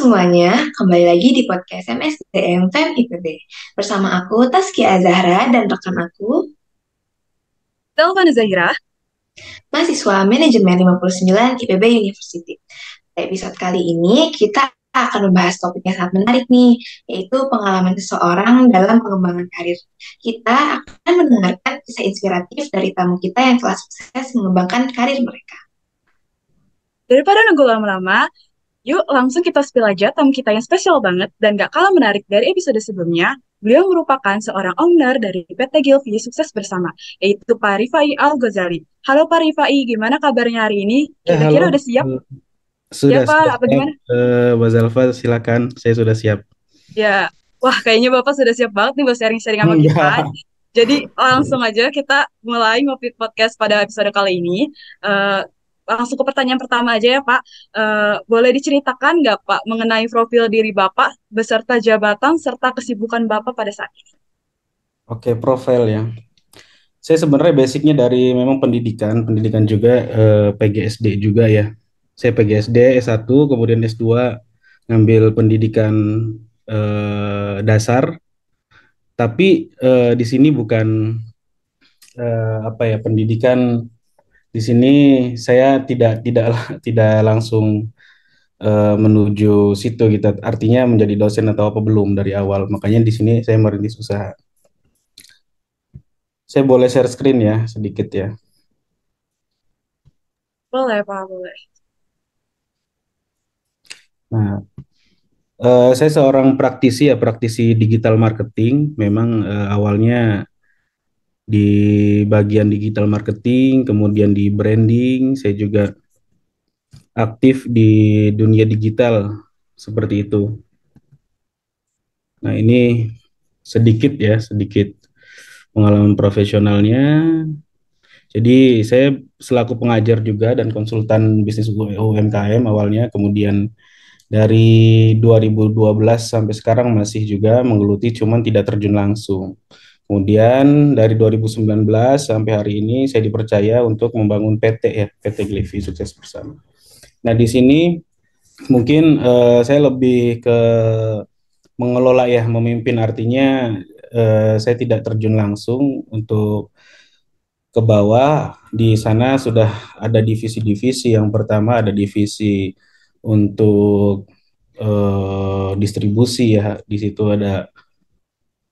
semuanya, kembali lagi di podcast MSDM FEM IPB. Bersama aku, Taskia Zahra, dan rekan aku, Telfon Zahira. mahasiswa Manajemen 59 IPB University. Pada episode kali ini, kita akan membahas topik yang sangat menarik nih, yaitu pengalaman seseorang dalam pengembangan karir. Kita akan mendengarkan kisah inspiratif dari tamu kita yang telah sukses mengembangkan karir mereka. Daripada nunggu lama-lama, yuk langsung kita spill aja tamu kita yang spesial banget dan gak kalah menarik dari episode sebelumnya. Beliau merupakan seorang owner dari PT Gilvi Sukses Bersama, yaitu Pak Rifai Al-Ghazali. Halo Pak Rifai, gimana kabarnya hari ini? Ya, Kira-kira halo. udah siap? Sudah, Siap sudah Pak, apa siap. gimana? Mbak Zalfa, silakan. Saya sudah siap. Ya, wah kayaknya Bapak sudah siap banget nih buat sharing-sharing sama kita. Enggak. Jadi langsung aja kita mulai ngopi podcast pada episode kali ini. Eh, Langsung ke pertanyaan pertama aja ya Pak. Boleh diceritakan nggak Pak mengenai profil diri Bapak beserta jabatan serta kesibukan Bapak pada saat ini? Oke, profil ya. Saya sebenarnya basicnya dari memang pendidikan juga PGSD juga ya. Saya PGSD S1, kemudian S2 ngambil pendidikan dasar, tapi di sini bukan apa ya pendidikan di sini saya tidak tidak langsung menuju situ gitu. Artinya menjadi dosen atau apa belum dari awal. Makanya di sini saya merintis usaha. Saya boleh share screen ya sedikit ya. Boleh Pak, boleh. Nah, saya seorang praktisi digital marketing. Memang awalnya di bagian digital marketing, kemudian di branding. Saya juga aktif di dunia digital seperti itu. Nah, ini sedikit pengalaman profesionalnya. Jadi saya selaku pengajar juga dan konsultan bisnis UMKM awalnya, kemudian dari 2012 sampai sekarang masih juga menggeluti, cuman tidak terjun langsung. Kemudian dari 2019 sampai hari ini saya dipercaya untuk membangun PT ya, PT Glivi Sukses Bersama. Nah di sini mungkin saya lebih ke mengelola ya, memimpin artinya saya tidak terjun langsung untuk ke bawah. Di sana sudah ada divisi-divisi. Yang pertama ada divisi untuk distribusi ya. Di situ ada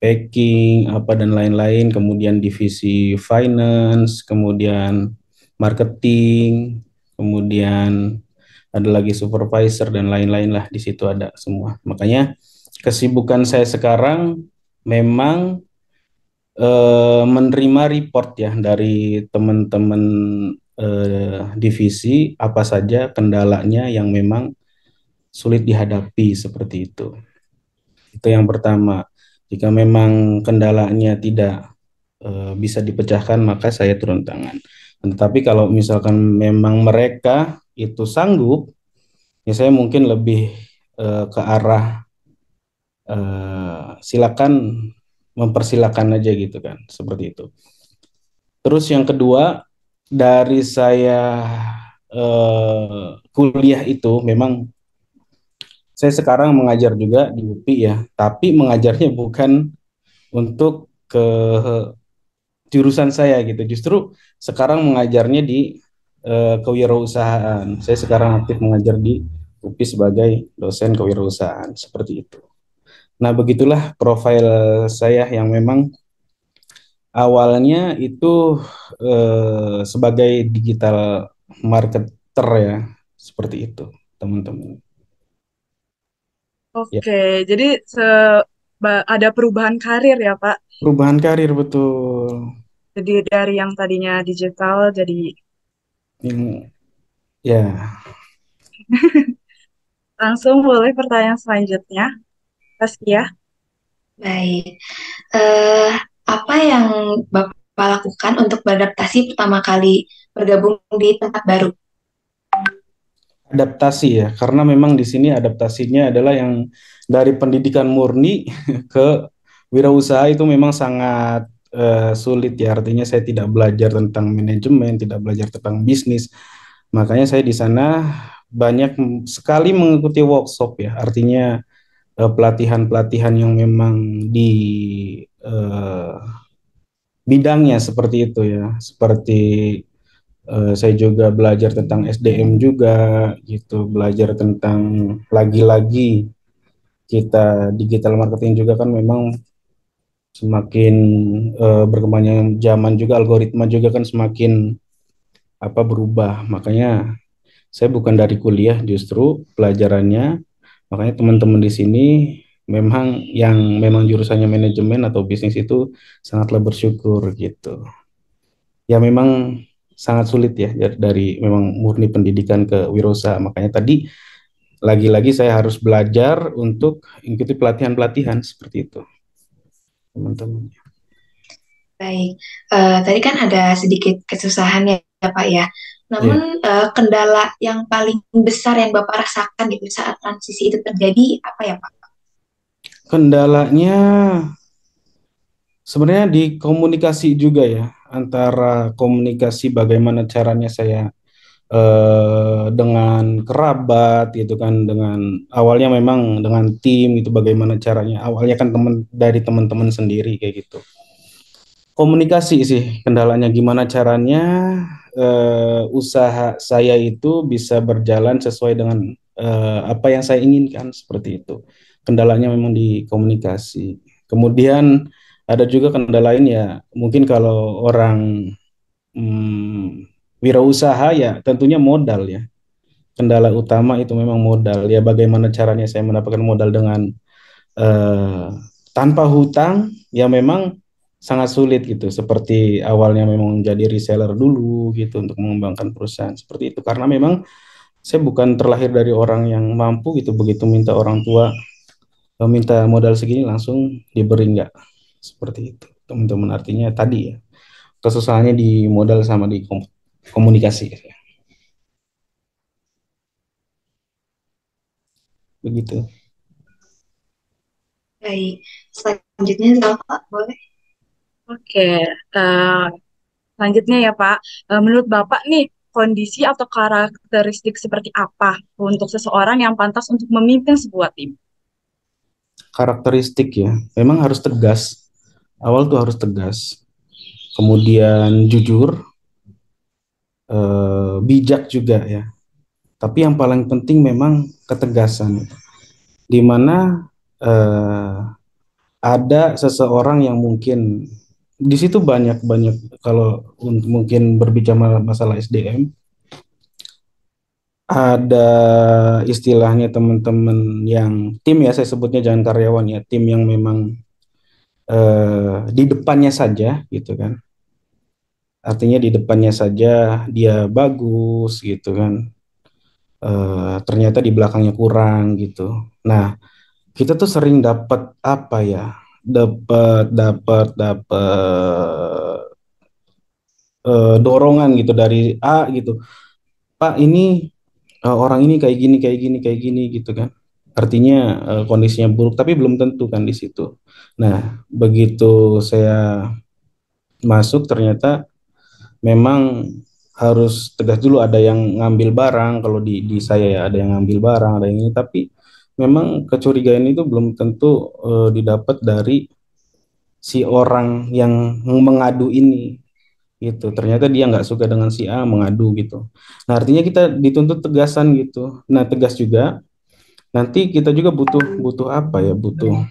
packing apa dan lain-lain. Kemudian divisi finance, kemudian marketing, kemudian ada lagi supervisor dan lain-lain lah. Di situ ada semua. Makanya kesibukan saya sekarang memang menerima report ya dari teman-teman divisi apa saja kendalanya yang memang sulit dihadapi seperti itu. Itu yang pertama. Jika memang kendalanya tidak bisa dipecahkan, maka saya turun tangan. Tetapi kalau misalkan memang mereka itu sanggup, ya saya mungkin lebih ke arah silakan mempersilakan aja gitu kan, seperti itu. Terus yang kedua, dari saya kuliah itu memang saya sekarang mengajar juga di UPI ya, tapi mengajarnya bukan untuk ke jurusan saya gitu. Justru sekarang mengajarnya di kewirausahaan. Saya sekarang aktif mengajar di UPI sebagai dosen kewirausahaan seperti itu. Nah, begitulah profil saya yang memang awalnya itu sebagai digital marketer ya, seperti itu, teman-teman. Ya, Oke, jadi ada perubahan karir ya Pak. perubahan karir betul. Jadi dari yang tadinya digital jadi Yang ya, langsung boleh pertanyaan selanjutnya. Taskia. Baik. Eh, apa yang Bapak lakukan untuk beradaptasi pertama kali bergabung di tempat baru? adaptasi ya, karena memang di sini adaptasinya adalah yang dari pendidikan murni ke wirausaha itu memang sangat sulit ya. Artinya saya tidak belajar tentang manajemen, tidak belajar tentang bisnis. Makanya saya di sana banyak sekali mengikuti workshop ya, artinya pelatihan-pelatihan yang memang di eh, bidangnya seperti itu ya, seperti saya juga belajar tentang SDM juga gitu, belajar tentang lagi-lagi kita digital marketing juga kan memang semakin berkembangnya zaman juga, algoritma juga kan semakin berubah. Makanya saya bukan dari kuliah, justru pelajarannya. Makanya teman-teman di sini memang jurusannya manajemen atau bisnis itu sangatlah bersyukur gitu. Ya memang sangat sulit ya dari memang murni pendidikan ke wirausaha. Makanya tadi lagi-lagi saya harus belajar untuk ikuti pelatihan-pelatihan seperti itu, teman-teman. Baik, tadi kan ada sedikit kesusahan ya Pak ya. Ya, Namun kendala yang paling besar yang Bapak rasakan gitu saat transisi itu terjadi apa ya Pak? kendalanya sebenarnya di komunikasi juga ya, antara komunikasi bagaimana caranya saya dengan kerabat gitu kan, dengan awalnya memang dengan tim itu bagaimana caranya, awalnya kan dari teman-teman sendiri kayak gitu. Komunikasi sih kendalanya, gimana caranya usaha saya itu bisa berjalan sesuai dengan apa yang saya inginkan seperti itu. Kendalanya memang di komunikasi. Kemudian ada juga kendala lain ya, mungkin kalau orang wirausaha ya tentunya modal ya. Kendala utama itu memang modal ya, bagaimana caranya saya mendapatkan modal dengan eh, tanpa hutang ya memang sangat sulit gitu, seperti awalnya memang jadi reseller dulu gitu untuk mengembangkan perusahaan seperti itu, karena memang saya bukan terlahir dari orang yang mampu gitu, begitu minta orang tua minta modal segini langsung diberi nggak seperti itu, teman-teman. Artinya tadi ya kesusahannya di modal sama di komunikasi ya. Begitu. Baik, selanjutnya Pak boleh? Oke, eh, selanjutnya ya Pak, menurut Bapak nih, kondisi atau karakteristik seperti apa untuk seseorang yang pantas untuk memimpin sebuah tim? Karakteristik ya memang harus tegas, awal tuh harus tegas, kemudian jujur, bijak juga ya. Tapi yang paling penting memang ketegasan, di mana eh, ada seseorang yang mungkin di situ banyak kalau mungkin berbicara masalah SDM, ada istilahnya teman-teman yang tim ya, saya sebutnya jangan karyawan ya, tim yang memang di depannya saja gitu kan. Artinya di depannya saja dia bagus gitu kan. Ternyata di belakangnya kurang gitu. Nah, kita tuh sering dapat apa ya? Dapat dorongan gitu dari A gitu. Pak, ini orang ini kayak gini gitu kan. Artinya kondisinya buruk tapi belum tentu kan di situ. Nah, begitu saya masuk ternyata memang harus tegas dulu, ada yang ngambil barang, kalau di saya ya ada yang ngambil barang, ada yang ini, tapi memang kecurigaan itu belum tentu didapat dari si orang yang mengadu ini gitu. Ternyata dia nggak suka dengan si A, mengadu gitu. Nah, artinya kita dituntut tegasan gitu. Nah, tegas juga. Nanti kita juga butuh butuh apa ya? Butuh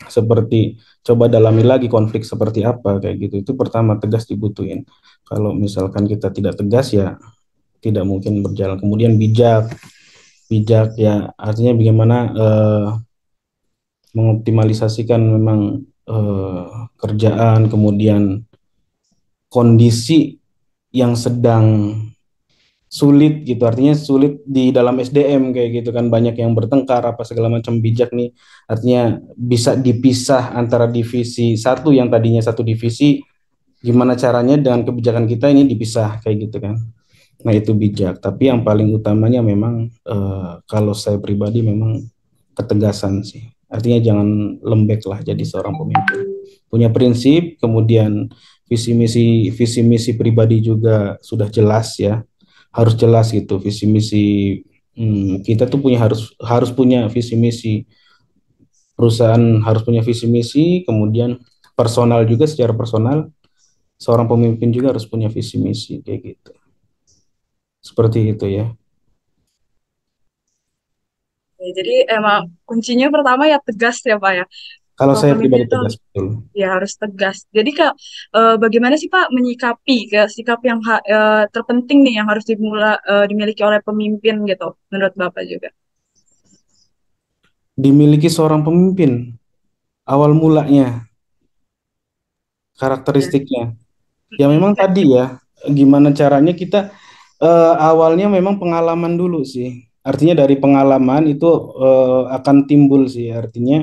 seperti coba dalami lagi konflik seperti apa kayak gitu. Itu pertama, tegas dibutuhin. Kalau misalkan kita tidak tegas ya tidak mungkin berjalan. Kemudian bijak, bijak ya artinya bagaimana mengoptimalisasikan memang kerjaan, kemudian kondisi yang sedang sulit gitu, artinya sulit di dalam SDM kayak gitu kan, banyak yang bertengkar apa segala macam, bijak nih artinya bisa dipisah antara divisi satu yang tadinya satu divisi, gimana caranya dengan kebijakan kita ini dipisah kayak gitu kan. Nah, itu bijak. Tapi yang paling utamanya memang kalau saya pribadi memang ketegasan sih. Artinya jangan lembek lah jadi seorang pemimpin. Punya prinsip, kemudian visi misi pribadi juga sudah jelas ya. Harus jelas gitu visi misi Kita tuh harus harus punya visi misi, perusahaan harus punya visi misi, kemudian personal juga secara personal, seorang pemimpin juga harus punya visi misi kayak gitu. Seperti itu ya. Ya, jadi emang kuncinya pertama ya tegas ya Pak ya. Kalau Kalau saya pemimpin pribadi itu tegas betul. ya harus tegas. Jadi Kak, bagaimana sih Pak menyikapi ke sikap yang terpenting nih yang harus dimiliki oleh pemimpin gitu menurut Bapak juga? Dimiliki seorang pemimpin, awal mulanya, Ya. karakteristiknya. Ya memang tadi ya, gimana caranya kita awalnya memang pengalaman dulu sih. Artinya dari pengalaman itu akan timbul sih. Artinya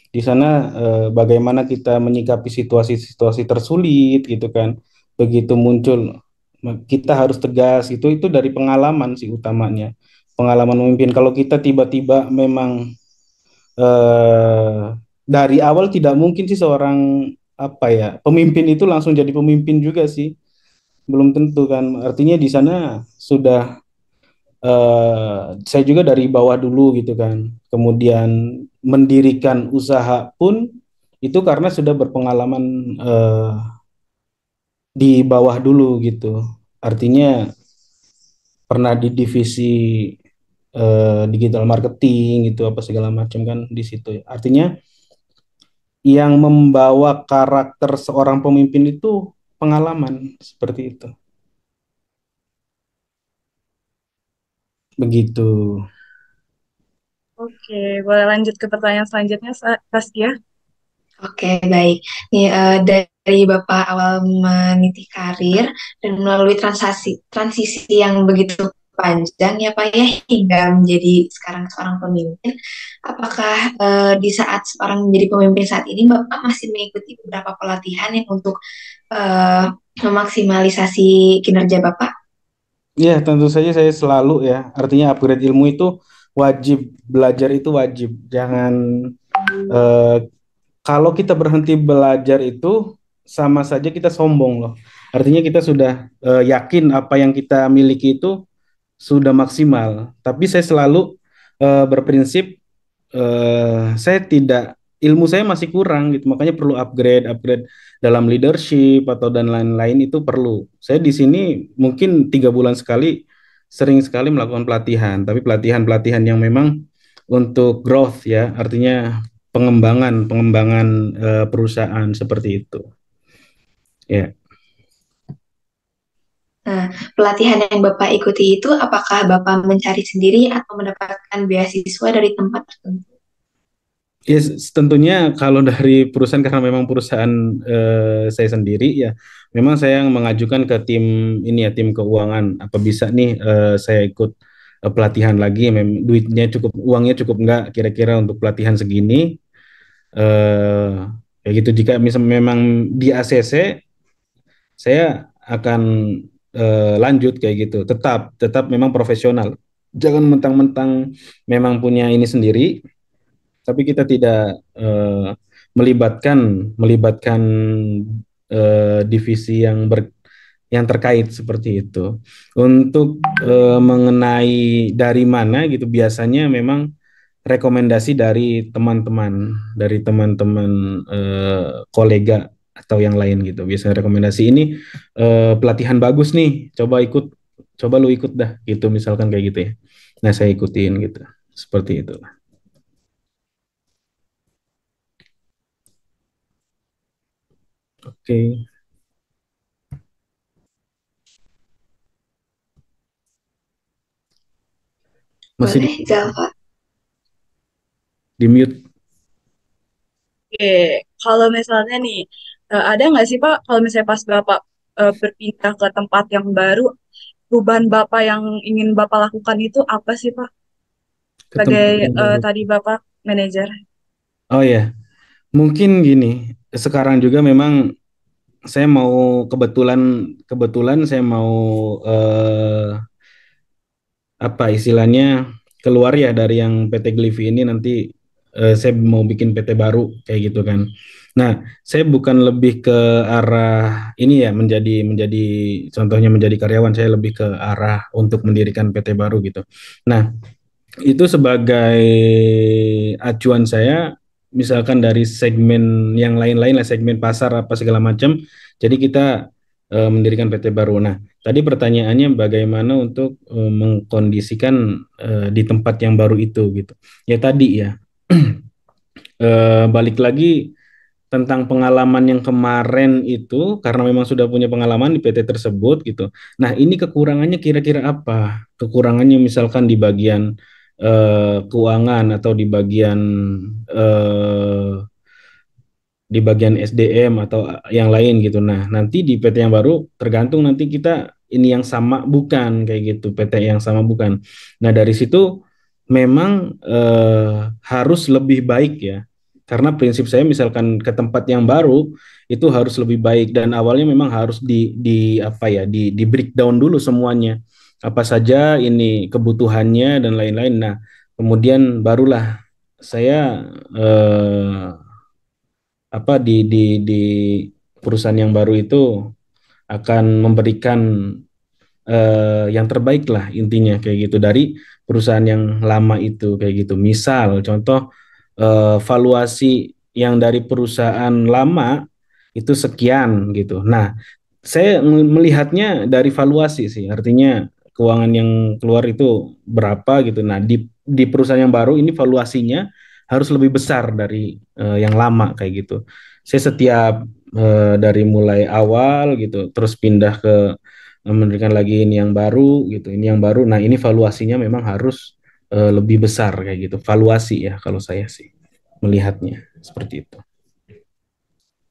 di sana bagaimana kita menyikapi situasi-situasi tersulit gitu kan. Begitu muncul kita harus tegas itu dari pengalaman sih utamanya. Pengalaman memimpin. Kalau kita tiba-tiba memang eh, dari awal tidak mungkin sih seorang apa ya pemimpin itu langsung jadi pemimpin juga sih, belum tentu kan. Artinya di sana sudah saya juga dari bawah dulu gitu kan. Kemudian mendirikan usaha pun itu karena sudah berpengalaman eh, di bawah dulu gitu. Artinya pernah di divisi digital marketing gitu apa segala macam kan di situ ya. Artinya yang membawa karakter seorang pemimpin itu pengalaman seperti itu. Begitu. Oke, boleh lanjut ke pertanyaan selanjutnya, Saskia? Oke, baik. Nih, dari Bapak awal meniti karir dan melalui transisi yang begitu panjang ya Pak ya, hingga menjadi sekarang seorang pemimpin, apakah di saat seorang menjadi pemimpin saat ini Bapak masih mengikuti beberapa pelatihan yang untuk eh, memaksimalisasi kinerja Bapak? Ya, tentu saja saya selalu ya. Artinya upgrade ilmu itu wajib, belajar itu wajib. Jangan eh, kalau kita berhenti belajar itu sama saja kita sombong loh. Artinya kita sudah yakin apa yang kita miliki itu sudah maksimal. Tapi saya selalu berprinsip saya tidak ilmu saya masih kurang gitu. Makanya perlu upgrade dalam leadership atau dan lain-lain itu perlu. Saya di sini mungkin 3 bulan sekali sering sekali melakukan pelatihan, tapi pelatihan-pelatihan yang memang untuk growth ya, artinya pengembangan perusahaan seperti itu. Ya. Nah, pelatihan yang Bapak ikuti itu apakah Bapak mencari sendiri atau mendapatkan beasiswa dari tempat tertentu? Ya, tentunya kalau dari perusahaan karena memang perusahaan saya sendiri ya, memang saya yang mengajukan ke tim ini ya, tim keuangan apa bisa nih saya ikut pelatihan lagi, duitnya cukup, uangnya cukup nggak kira-kira untuk pelatihan segini, eh kayak gitu. Jika misalnya memang di ACC, saya akan lanjut kayak gitu, tetap tetap memang profesional, jangan mentang-mentang memang punya ini sendiri tapi kita tidak melibatkan melibatkan divisi yang terkait seperti itu. Untuk mengenai dari mana gitu biasanya memang rekomendasi dari teman-teman kolega atau yang lain gitu. Biasanya rekomendasi ini pelatihan bagus nih, coba lu ikut dah gitu misalkan kayak gitu ya. Nah, saya ikutin gitu. Seperti itu. Oke. Masih Boleh, Zalfa? di mute. Oke, kalau misalnya nih, ada nggak sih Pak, kalau misalnya pas Bapak berpindah ke tempat yang baru, perubahan Bapak yang ingin Bapak lakukan itu apa sih Pak? Ke Sebagai tempat yang baru. tadi Bapak manajer. Oh ya, mungkin gini. Sekarang juga memang saya mau kebetulan kebetulan saya mau apa istilahnya keluar ya dari yang PT Glivi ini nanti saya mau bikin PT baru kayak gitu kan. Nah, saya bukan lebih ke arah ini ya menjadi contohnya menjadi karyawan, saya lebih ke arah untuk mendirikan PT baru gitu. Nah, itu sebagai acuan saya, misalkan dari segmen yang lain-lain lah, segmen pasar apa segala macam. Jadi kita mendirikan PT baru. Nah, tadi pertanyaannya bagaimana untuk mengkondisikan di tempat yang baru itu gitu. Ya tadi ya, balik lagi tentang pengalaman yang kemarin itu, karena memang sudah punya pengalaman di PT tersebut gitu. Nah, ini kekurangannya kira-kira apa? Kekurangannya misalkan di bagian keuangan atau eh, di bagian SDM atau yang lain gitu. Nah, nanti di PT yang baru tergantung nanti kita ini yang sama bukan kayak gitu, PT yang sama bukan. Nah, dari situ memang harus lebih baik ya. Karena prinsip saya misalkan ke tempat yang baru itu harus lebih baik dan awalnya memang harus di apa ya, di breakdown dulu semuanya. Apa saja ini kebutuhannya dan lain-lain. Nah, kemudian barulah saya apa di perusahaan yang baru itu akan memberikan yang terbaik lah intinya kayak gitu dari perusahaan yang lama itu kayak gitu. Misal contoh valuasi yang dari perusahaan lama itu sekian gitu. Nah, saya melihatnya dari valuasi sih, artinya keuangan yang keluar itu berapa gitu. Nah, di perusahaan yang baru ini valuasinya harus lebih besar dari yang lama kayak gitu. Saya setiap dari mulai awal gitu, terus pindah ke memberikan lagi ini yang baru gitu, ini yang baru. Nah, ini valuasinya memang harus lebih besar kayak gitu. Valuasi ya kalau saya sih melihatnya seperti itu.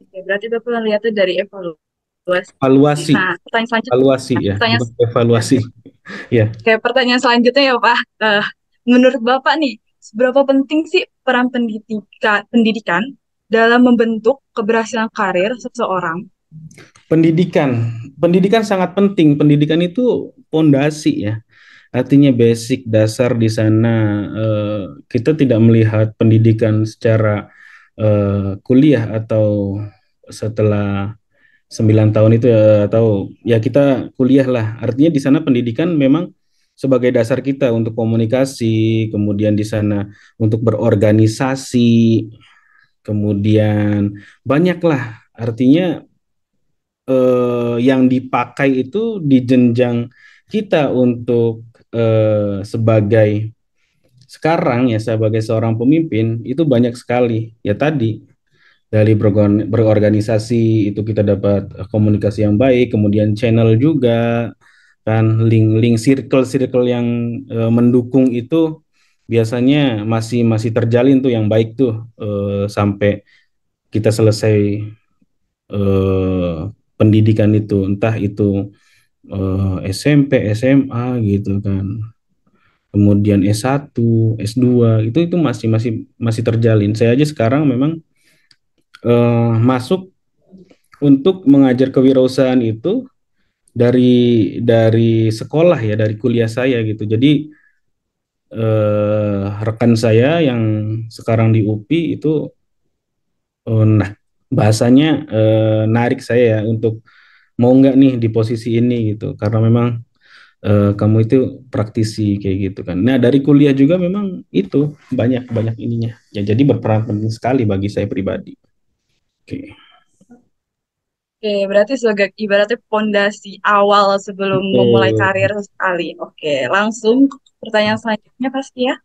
Oke, berarti Bapak lihat itu dari evaluasi. Valuasi, Nah, pertanyaan selanjutnya, valuasi ya, pertanyaan, bukan ya, evaluasi. Ya. kayak pertanyaan selanjutnya ya Pak. Menurut Bapak nih, seberapa penting sih peran pendidikan dalam membentuk keberhasilan karir seseorang? Pendidikan sangat penting. Pendidikan itu pondasi ya. Artinya basic dasar di sana kita tidak melihat pendidikan secara kuliah atau setelah 9 tahun itu ya, atau ya kita kuliah lah. Artinya di sana pendidikan memang sebagai dasar kita untuk komunikasi, kemudian di sana untuk berorganisasi, kemudian banyaklah artinya yang dipakai itu di jenjang kita untuk sebagai sekarang ya sebagai seorang pemimpin itu banyak sekali ya tadi dari berorganisasi itu kita dapat komunikasi yang baik, kemudian channel juga kan link-link circle-circle yang mendukung itu biasanya masih masih terjalin tuh yang baik tuh sampai kita selesai eh, pendidikan itu entah itu SMP, SMA gitu kan. Kemudian S1, S2 itu masih masih masih terjalin. Saya aja sekarang memang masuk untuk mengajar kewirausahaan itu dari sekolah ya, dari kuliah saya gitu. Jadi rekan saya yang sekarang di UPI itu nah bahasanya narik saya ya untuk mau nggak nih di posisi ini gitu karena memang kamu itu praktisi kayak gitu kan. Nah, dari kuliah juga memang itu banyak banyak ininya. Ya, jadi berperan penting sekali bagi saya pribadi. Oke. Oke, berarti sebagai ibaratnya pondasi awal sebelum memulai Betul. karir sekali. Oke, langsung ke pertanyaan selanjutnya pasti ya.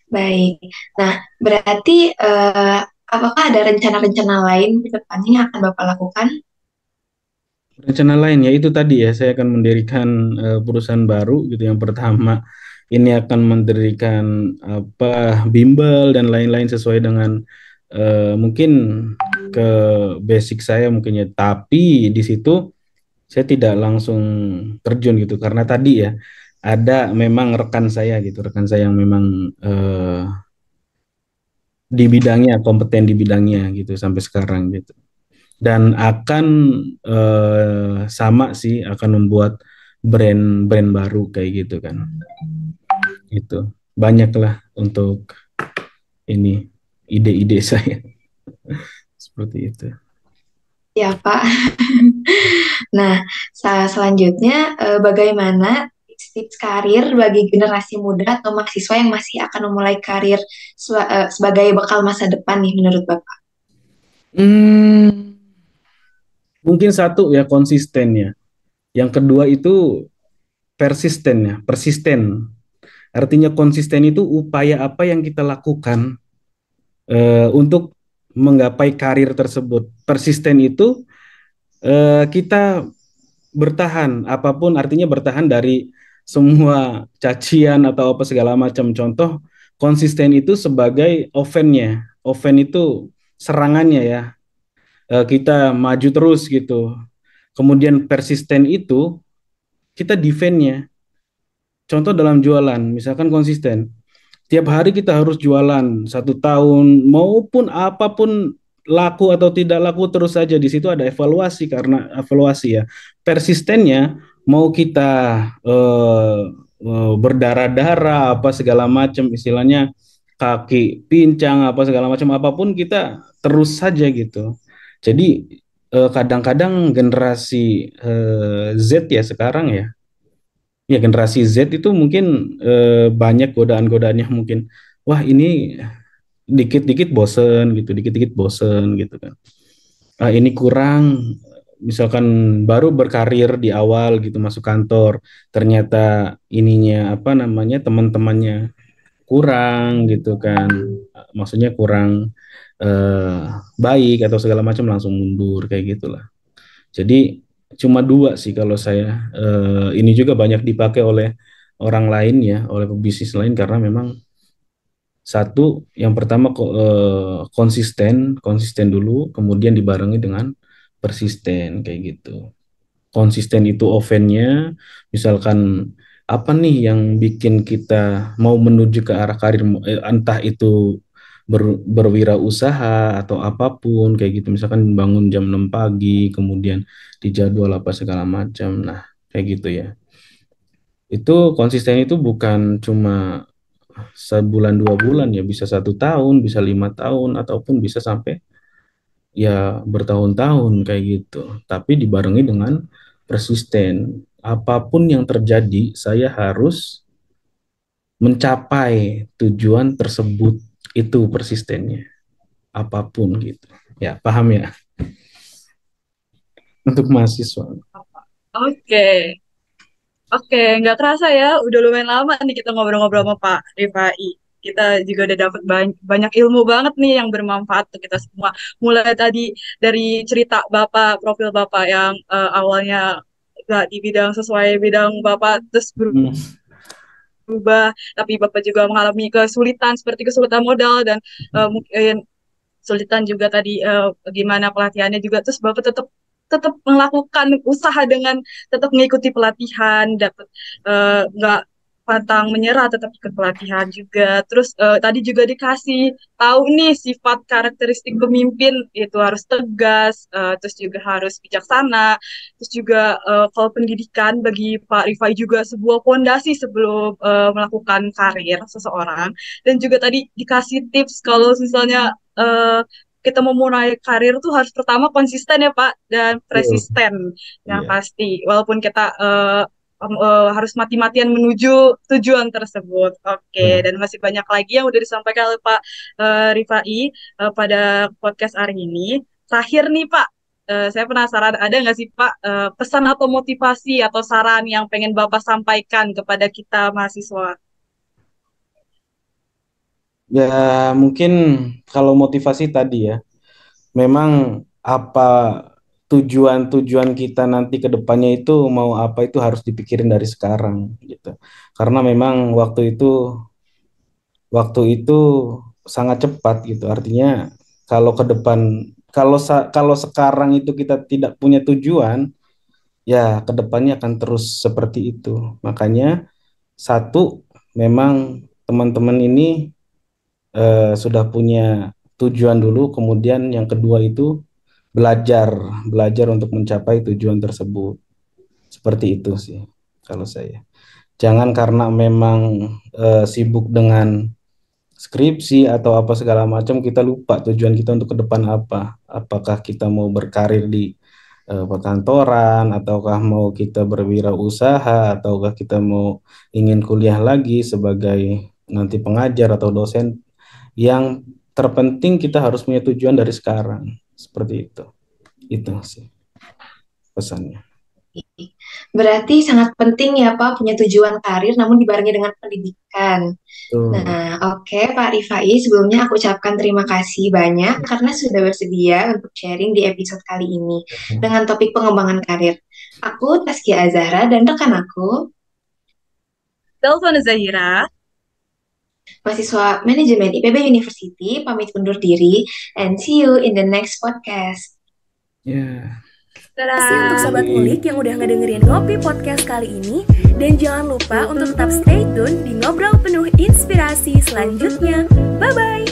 Baik. Nah, berarti apakah ada rencana-rencana lain ke depannya yang akan Bapak lakukan? Rencana lain ya itu tadi ya, saya akan mendirikan perusahaan baru gitu. Yang pertama ini akan mendirikan apa bimbel dan lain-lain sesuai dengan mungkin ke basic saya mungkin ya. Tapi di situ saya tidak langsung terjun gitu karena tadi ya ada memang rekan saya gitu, rekan saya yang memang di bidangnya kompeten di bidangnya gitu sampai sekarang gitu. Dan akan sama sih akan membuat brand-brand baru kayak gitu kan. Itu banyak lah untuk ini ide-ide saya seperti itu. Ya, Pak. Nah, selanjutnya bagaimana tips-tips karir bagi generasi muda atau mahasiswa yang masih akan memulai karir sebagai bekal masa depan nih menurut Bapak? Hmm, mungkin satu ya konsisten ya. Yang kedua itu persisten ya, persisten. Artinya konsisten itu upaya apa yang kita lakukan untuk menggapai karir tersebut. Persisten itu kita bertahan, apapun artinya bertahan dari semua cacian atau apa segala macam. Contoh, konsisten itu sebagai offense-nya. Offense itu serangannya ya. Kita maju terus gitu. Kemudian persisten itu kita defend-nya. Contoh dalam jualan, misalkan konsisten. Tiap hari kita harus jualan 1 tahun maupun apapun laku atau tidak laku terus saja di situ ada evaluasi karena evaluasi ya persistennya mau kita eh, berdarah-darah apa segala macam istilahnya kaki pincang apa segala macam apapun kita terus saja gitu jadi kadang-kadang generasi Z ya sekarang ya ya generasi Z itu mungkin banyak godaan-godaannya mungkin wah ini dikit-dikit bosen gitu dikit-dikit bosen gitu kan ini kurang misalkan baru berkarir di awal gitu masuk kantor ternyata ininya apa namanya teman-temannya kurang gitu kan maksudnya kurang eh, baik atau segala macam langsung mundur kayak gitulah jadi cuma dua sih kalau saya. Ini juga banyak dipakai oleh orang lain ya, oleh pebisnis lain karena memang satu, yang pertama konsisten, konsisten dulu, kemudian dibarengi dengan persisten kayak gitu. Konsisten itu offense-nya, misalkan apa nih yang bikin kita mau menuju ke arah karir, entah itu berwirausaha atau apapun kayak gitu, misalkan bangun jam 6 pagi, kemudian dijadwal apa segala macam, nah kayak gitu ya. Itu konsisten itu bukan cuma sebulan 2 bulan ya, bisa 1 tahun, bisa 5 tahun, ataupun bisa sampai ya bertahun-tahun kayak gitu. Tapi dibarengi dengan persisten. Apapun yang terjadi, saya harus mencapai tujuan tersebut. Itu persistennya. Apapun gitu. Ya, paham ya? Untuk mahasiswa. Oke, oke, nggak terasa ya, udah lumayan lama nih kita ngobrol-ngobrol sama Pak Rifai. Kita juga udah dapat banyak ilmu banget nih yang bermanfaat untuk kita semua. Mulai tadi dari cerita Bapak, profil Bapak yang awalnya nggak di bidang sesuai bidang Bapak, terus Hmm. berubah, tapi Bapak juga mengalami kesulitan seperti kesulitan modal dan mungkin kesulitan juga tadi gimana pelatihannya juga terus Bapak tetap tetap melakukan usaha dengan tetap mengikuti pelatihan dapat nggak pantang menyerah tetap ikut pelatihan juga terus tadi juga dikasih tahu nih sifat karakteristik pemimpin itu harus tegas terus juga harus bijaksana terus juga kalau pendidikan bagi Pak Rifai juga sebuah fondasi sebelum melakukan karir seseorang dan juga tadi dikasih tips kalau misalnya kita mau mulai karir tuh harus pertama konsisten ya Pak dan Betul. persisten yang Iya. pasti walaupun kita harus mati-matian menuju tujuan tersebut. Oke, Ya. dan masih banyak lagi yang udah disampaikan oleh Pak Rifai pada podcast hari ini. Terakhir nih Pak, saya penasaran ada nggak sih Pak pesan atau motivasi atau saran yang pengen Bapak sampaikan kepada kita mahasiswa? Ya, mungkin kalau motivasi tadi ya, memang apa tujuan-tujuan kita nanti ke depannya itu mau apa itu harus dipikirin dari sekarang gitu. Karena memang waktu itu sangat cepat gitu. Artinya kalau ke depan kalau sekarang itu kita tidak punya tujuan, ya ke depannya akan terus seperti itu. Makanya satu memang teman-teman ini sudah punya tujuan dulu, kemudian yang kedua itu belajar, belajar untuk mencapai tujuan tersebut. Seperti itu sih kalau saya. Jangan karena memang sibuk dengan skripsi atau apa segala macam, kita lupa tujuan kita untuk ke depan apa. Apakah kita mau berkarir di perkantoran, ataukah mau kita berwirausaha, ataukah kita mau ingin kuliah lagi sebagai nanti pengajar atau dosen. Yang terpenting kita harus punya tujuan dari sekarang. Seperti itu. Itu sih pesannya. Berarti sangat penting ya Pak punya tujuan karir namun dibarengi dengan pendidikan. Tuh. Nah, oke Pak Rifai, sebelumnya aku ucapkan terima kasih banyak karena sudah bersedia untuk sharing di episode kali ini dengan topik pengembangan karir. Aku Taskia Azahra dan rekan aku, Telepon Zahira. mahasiswa manajemen IPB University, pamit undur diri and see you in the next podcast. Ya. Dadah. Terima kasih untuk Sobat Ngulik yang udah ngedengerin Ngopi Podcast kali ini. Dan jangan lupa untuk tetap stay tune di Ngobrol Penuh Inspirasi selanjutnya. Bye-bye!